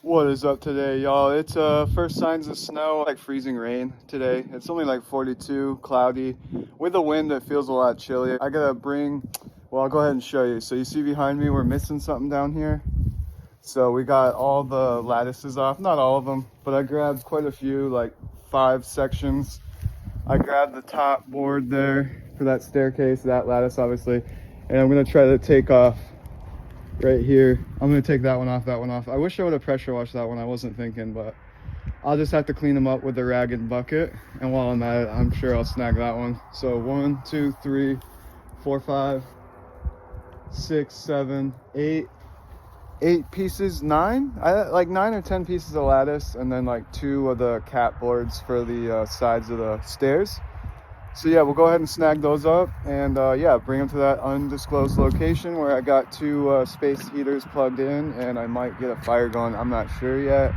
What is up today, y'all? It's first signs of snow, like freezing rain today. It's only like 42, cloudy. With the wind, it feels a lot chilly. I gotta well, I'll go ahead and show you. So you see behind me, we're missing something down here. So we got all the lattices off, not all of them, but I grabbed quite a few, like 5 sections. I grabbed the top board there for that staircase, that lattice obviously, and I'm gonna try to take off right here. I'm gonna take that one off, that one off. I wish I would have pressure washed that one. I wasn't thinking, but I'll just have to clean them up with the rag and bucket. And while I'm at it, I'm sure I'll snag that one. So 1, 2, 3, 4, 5, 6, 7, 8. 8 pieces, 9? Like 9 or 10 pieces of lattice, and then like 2 of the cat boards for the sides of the stairs. So yeah, we'll go ahead and snag those up and yeah, bring them to that undisclosed location where I got 2 space heaters plugged in, and I might get a fire going. I'm not sure yet.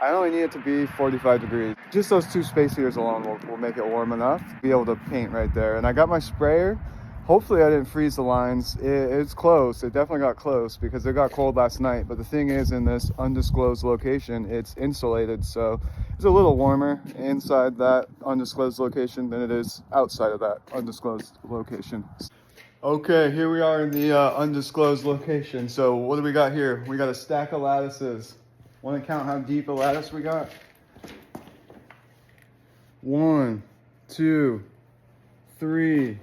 I only need it to be 45 degrees. Just those 2 space heaters alone will make it warm enough to be able to paint right there. And I got my sprayer. Hopefully I didn't freeze the lines. It's close. It definitely got close because it got cold last night. But the thing is, in this undisclosed location, it's insulated. So it's a little warmer inside that undisclosed location than it is outside of that undisclosed location. Okay, here we are in the undisclosed location. So what do we got here? We got a stack of lattices. Want to count how deep a lattice we got? 1, 2, 3,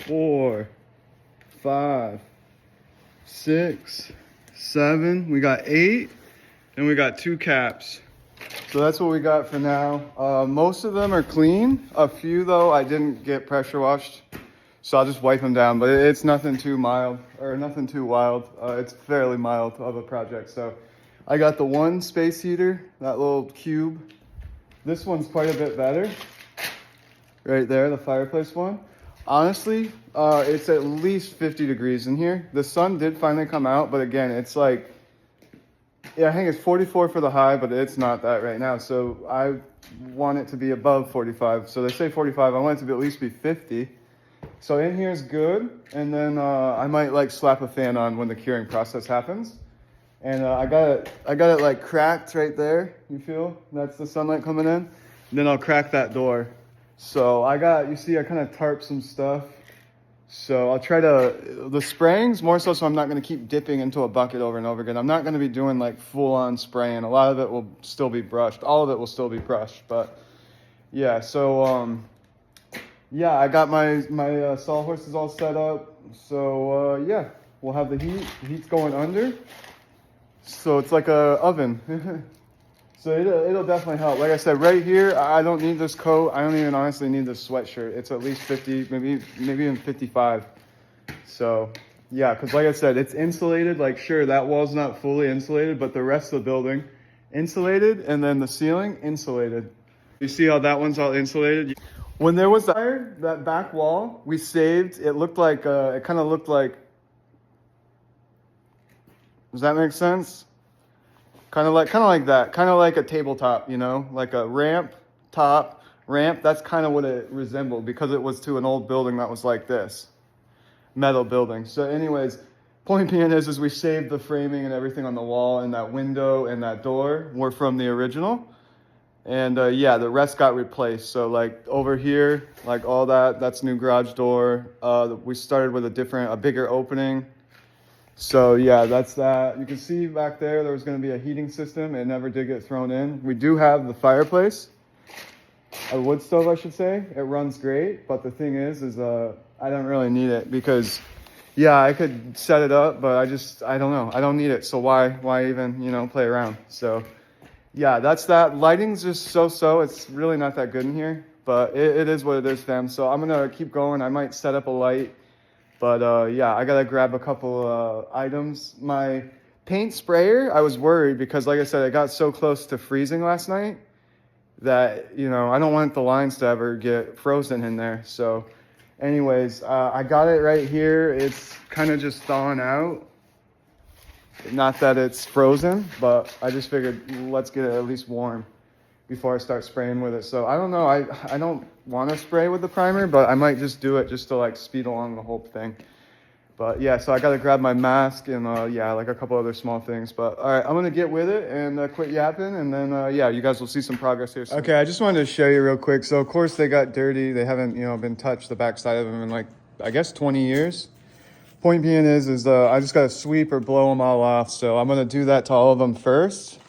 4, 5, 6, 7. We got 8, and we got 2 caps. So that's what we got for now. Most of them are clean. A few though, I didn't get pressure washed, so I'll just wipe them down. But it's nothing too mild or nothing too wild. It's fairly mild of a project. So I got the 1 space heater, that little cube. This one's quite a bit better. Right there, the fireplace one. Honestly, it's at least 50 degrees in here. The sun did finally come out, but again, it's like, yeah, I think it's 44 for the high, but it's not that right now. So I want it to be above 45. So they say 45, I want it to at least be 50. So in here is good. And then I might like slap a fan on when the curing process happens. And I got it like cracked right there. You feel? That's the sunlight coming in. And then I'll crack that door. So you see I kind of tarp some stuff. So I'll try the spraying's more so I'm not going to keep dipping into a bucket over and over again. I'm not going to be doing like full on spraying. A lot of it will still be brushed. All of it will still be brushed. But yeah, so yeah, I got my sawhorses all set up. So yeah, we'll have the heat. The heat's going under. So it's like a oven. So it'll definitely help. Like I said, right here, I don't need this coat. I don't even honestly need this sweatshirt. It's at least 50, maybe even 55. So yeah, because like I said, it's insulated. Like sure, that wall's not fully insulated, but the rest of the building insulated, and then the ceiling insulated. You see how that one's all insulated? When there was that back wall, we saved. It looked like it kind of looked like. Does that make sense? Kind of like that. Kind of like a tabletop, you know, like a ramp. That's kind of what it resembled because it was to an old building that was like this, metal building. So, anyways, point being is we saved the framing and everything on the wall, and that window and that door were from the original. And yeah, the rest got replaced. So like over here, like all that's new garage door. We started with a bigger opening. So yeah, that's that. You can see back there was going to be a heating system. It never did get thrown in. We do have the fireplace, a wood stove, I should say. It runs great, but the thing is I don't really need it because, yeah, I could set it up, but I don't know. I don't need it. So why even, play around? So yeah, that's that. Lighting's just so. It's really not that good in here, but it is what it is, fam. So I'm going to keep going. I might set up a light. But yeah, I gotta grab a couple items. My paint sprayer, I was worried because like I said, I got so close to freezing last night that, I don't want the lines to ever get frozen in there. So anyways, I got it right here. It's kind of just thawing out. Not that it's frozen, but I just figured let's get it at least warm before I start spraying with it. So I don't know. I don't want to spray with the primer, but I might just do it just to like speed along the whole thing. But yeah, so I got to grab my mask and yeah, like a couple other small things. But all right, I'm going to get with it and quit yapping. And then yeah, you guys will see some progress here soon. Okay, I just wanted to show you real quick. So of course they got dirty. They haven't, been touched, the backside of them, in like, I guess 20 years. Point being is I just got to sweep or blow them all off. So I'm going to do that to all of them first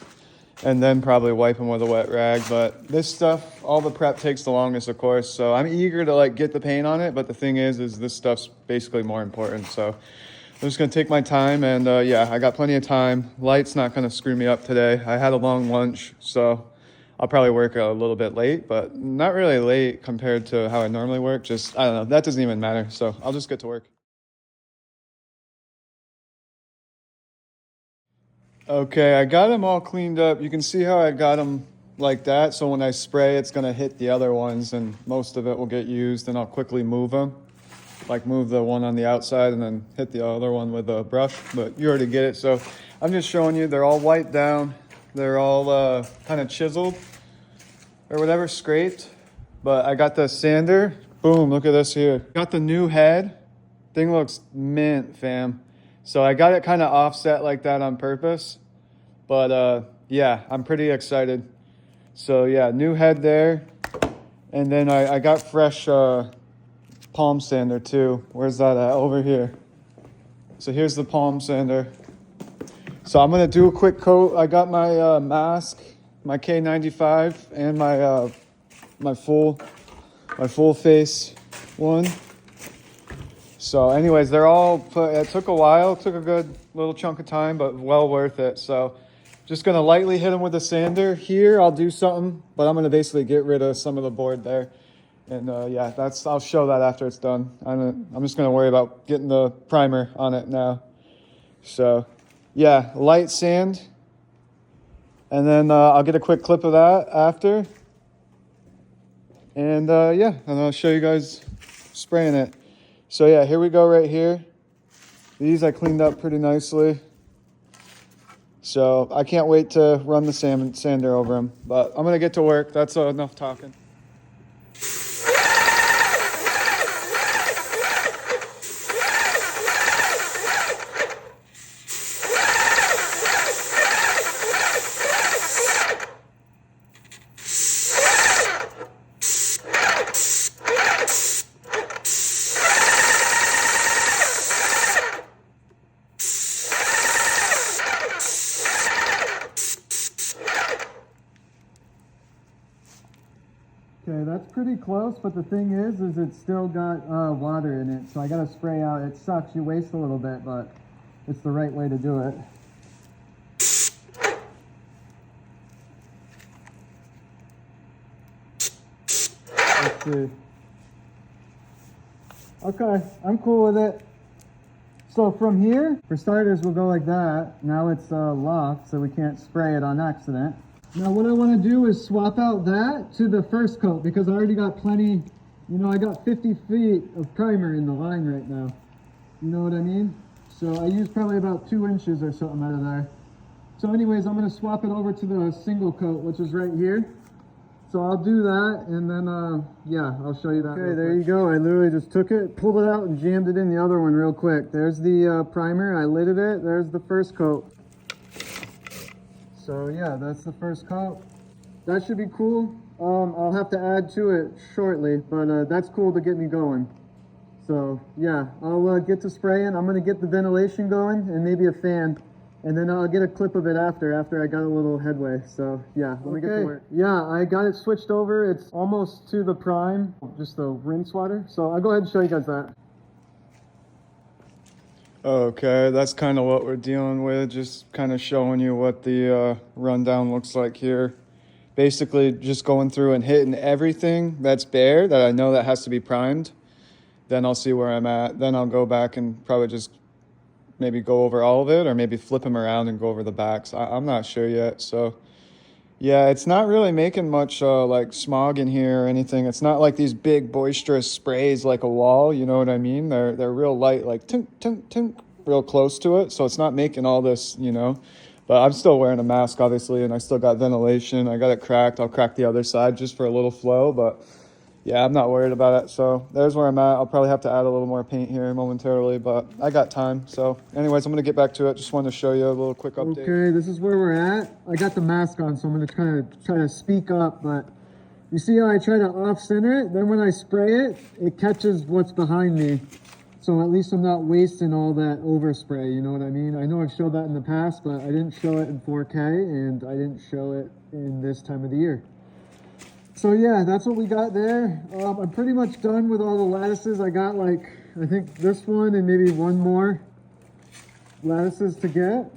and then probably wipe them with a wet rag. But this stuff, all the prep takes the longest, of course. So I'm eager to like get the paint on it. But the thing is this stuff's basically more important. So I'm just going to take my time. And yeah, I got plenty of time. Light's not going to screw me up today. I had a long lunch, so I'll probably work a little bit late, but not really late compared to how I normally work. Just, I don't know, that doesn't even matter. So I'll just get to work. Okay, I got them all cleaned up. You can see how I got them like that. So when I spray, it's going to hit the other ones and most of it will get used, and I'll quickly move them. Like move the one on the outside and then hit the other one with a brush, but you already get it. So I'm just showing you, they're all wiped down. They're all kind of chiseled or whatever, scraped. But I got the sander. Boom, look at this here. Got the new head. Thing looks mint, fam. So I got it kind of offset like that on purpose. But yeah, I'm pretty excited. So yeah, new head there. And then I got fresh palm sander too. Where's that at? Over here. So here's the palm sander. So I'm gonna do a quick coat. I got my mask, my K95, and my full face one. So anyways, they're all put, it took a while, it took a good little chunk of time, but well worth it. So just going to lightly hit them with a sander. Here, I'll do something, but I'm going to basically get rid of some of the board there. And yeah, I'll show that after it's done. I'm just going to worry about getting the primer on it now. So yeah, light sand. And then I'll get a quick clip of that after. And yeah, and I'll show you guys spraying it. So yeah, here we go right here. These I cleaned up pretty nicely. So I can't wait to run the sander over them. But I'm going to get to work. That's enough talking. Okay, that's pretty close, but the thing is it's still got water in it, so I gotta spray out. It sucks, you waste a little bit, but it's the right way to do it. Let's see. Okay, I'm cool with it. So from here, for starters, we'll go like that. Now it's locked, so we can't spray it on accident. Now what I want to do is swap out that to the first coat because I already got plenty, I got 50 feet of primer in the line right now. You know what I mean? So I used probably about 2 inches or something out of there. So anyways, I'm going to swap it over to the single coat, which is right here. So I'll do that and then, yeah, I'll show you that. Okay, there you go. I literally just took it, pulled it out and jammed it in the other one real quick. There's the primer. I lidded it. There's the first coat. So yeah, that's the first coat. That should be cool. I'll have to add to it shortly, but that's cool to get me going. So yeah, I'll get to spraying. I'm gonna get the ventilation going and maybe a fan, and then I'll get a clip of it after I got a little headway. So yeah, let me get to work. Yeah, I got it switched over. It's almost to the prime, just the rinse water. So I'll go ahead and show you guys that. Okay, that's kind of what we're dealing with, just kind of showing you what the rundown looks like here. Basically, just going through and hitting everything that's bare that I know that has to be primed. Then I'll see where I'm at. Then I'll go back and probably just maybe go over all of it or maybe flip them around and go over the backs. I'm not sure yet. So, yeah, it's not really making much like smog in here or anything. It's not like these big boisterous sprays like a wall, you know what I mean? They're real light, like tink, tink, tink, real close to it. So it's not making all this, But I'm still wearing a mask, obviously, and I still got ventilation. I got it cracked. I'll crack the other side just for a little flow. But yeah, I'm not worried about it. So there's where I'm at. I'll probably have to add a little more paint here momentarily, but I got time. So anyways, I'm going to get back to it. Just wanted to show you a little quick update. Okay, this is where we're at. I got the mask on, so I'm going to try to speak up, but you see how I try to off-center it? Then when I spray it, it catches what's behind me. So at least I'm not wasting all that overspray, you know what I mean? I know I've showed that in the past, but I didn't show it in 4K, and I didn't show it in this time of the year. So yeah, that's what we got there. I'm pretty much done with all the lattices. I got like, I think this one and maybe one more lattices to get.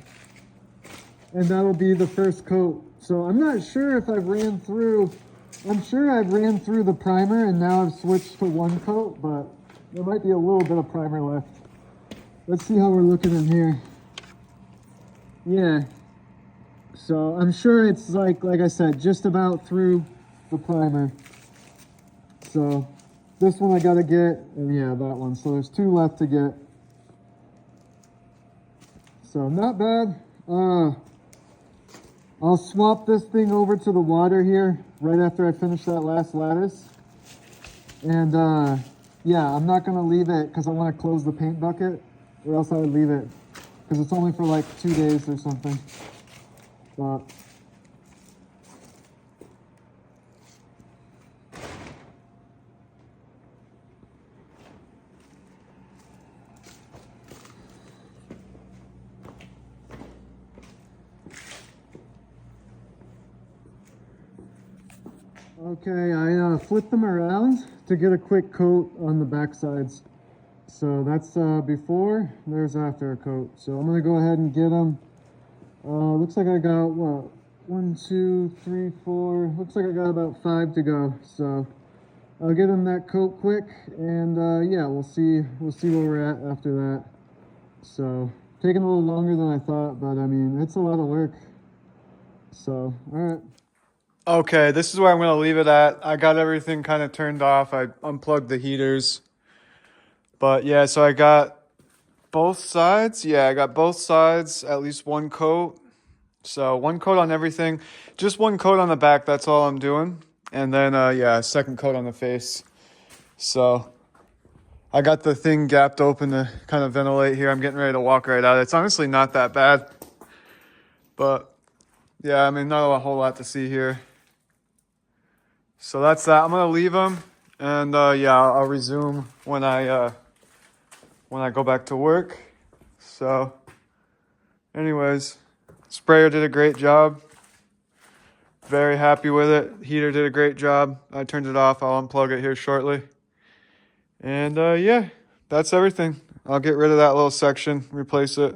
And that'll be the first coat. So I'm not sure if I've ran through, I'm sure I've ran through the primer and now I've switched to one coat, but there might be a little bit of primer left. Let's see how we're looking in here. Yeah. So I'm sure it's like I said, just about through the primer. So this one I gotta get, and yeah, that one. So there's 2 left to get. So not bad. I'll swap this thing over to the water here right after I finish that last lattice. And yeah, I'm not gonna leave it because I want to close the paint bucket, or else I would leave it because it's only for like 2 days or something. But okay, I flipped them around to get a quick coat on the back sides. So that's before, there's after a coat. So I'm gonna go ahead and get them. Looks like I got, what, 1, 2, 3, 4, looks like I got about 5 to go. So I'll get them that coat quick, and yeah, we'll see where we're at after that. So taking a little longer than I thought, but I mean, it's a lot of work. So, all right. Okay, this is where I'm going to leave it at. I got everything kind of turned off. I unplugged the heaters. But yeah, so I got both sides. Yeah, I got both sides, at least one coat. So one coat on everything. Just one coat on the back, that's all I'm doing. And then, yeah, second coat on the face. So I got the thing gapped open to kind of ventilate here. I'm getting ready to walk right out. It's honestly not that bad. But yeah, I mean, not a whole lot to see here. So that's that. I'm gonna leave them, and yeah, I'll resume when I go back to work. So, anyways, sprayer did a great job. Very happy with it. Heater did a great job. I turned it off. I'll unplug it here shortly. And yeah, that's everything. I'll get rid of that little section, replace it.